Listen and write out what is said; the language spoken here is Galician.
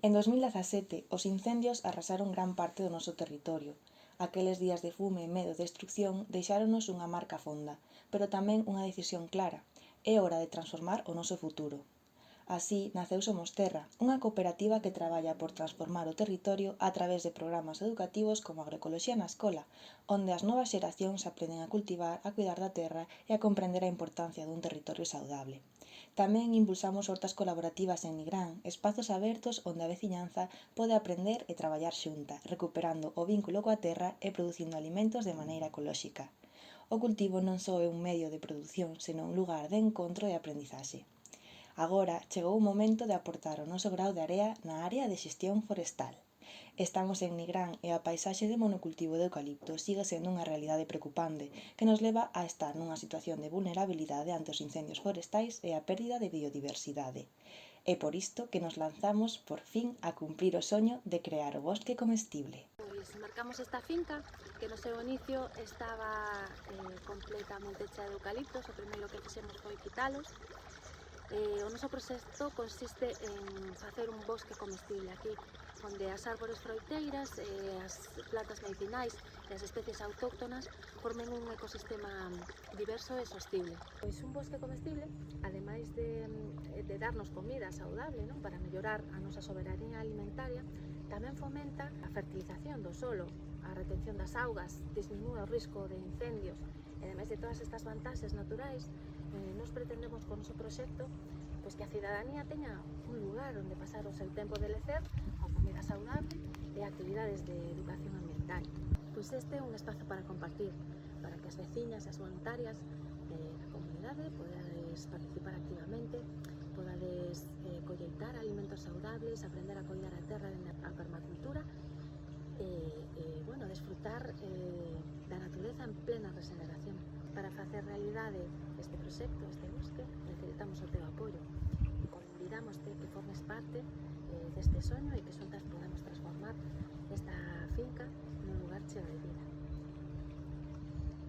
En 2017, os incendios arrasaron gran parte do noso territorio. Aqueles días de fume, medo e destrucción deixáronos unha marca fonda, pero tamén unha decisión clara: é hora de transformar o noso futuro. Así naceu Somos Terra, unha cooperativa que traballa por transformar o territorio a través de programas educativos como Agroecoloxía na Escola, onde as novas xeracións aprenden a cultivar, a cuidar da terra e a comprender a importancia dun territorio saudable. Tamén impulsamos hortas colaborativas en Nigrán, espazos abertos onde a veciñanza pode aprender e traballar xunta, recuperando o vínculo coa terra e producindo alimentos de maneira ecolóxica. O cultivo non só é un medio de produción, senón un lugar de encontro e aprendizaxe. Agora chegou o momento de aportar o noso grao de area na área de xestión forestal. Estamos en Nigrán e a paisaxe de monocultivo de eucalipto sigue sendo unha realidade preocupante que nos leva a estar nunha situación de vulnerabilidade ante os incendios forestais e a pérdida de biodiversidade. É por isto que nos lanzamos, por fin, a cumprir o soño de crear o bosque comestible. Pois marcamos esta finca que no seu inicio estaba completamente chea de eucaliptos. O primeiro que fixemos foi quitalos. O noso proxecto consiste en facer un bosque comestible aquí, onde as árbores froiteiras, as plantas medicinais e as especies autóctonas formen un ecosistema diverso e sostible. Pois un bosque comestible, ademais de darnos comida saudable, non, para mellorar a nosa soberanía alimentaria, tamén fomenta a fertilización do solo, a retención das augas, disminúe o risco de incendios e ademais de todas estas vantaxes naturais, nos pretendemos con o noso proxecto pois que a cidadanía teña un lugar onde pasar o seu tempo de lecer con comida saudable e actividades de educación ambiental. Pois este é un espazo para compartir, para que as veciñas e as voluntarias da comunidade podades participar activamente, podades colleitar alimentos saudables, aprender a coidar a terra dende a permacultura e bueno, desfrutar da natureza en plena regeneración. Para facer realidade este proxecto, este bosque, necesitamos o teu apoio. Convidámoste que formes parte deste soño e que xuntas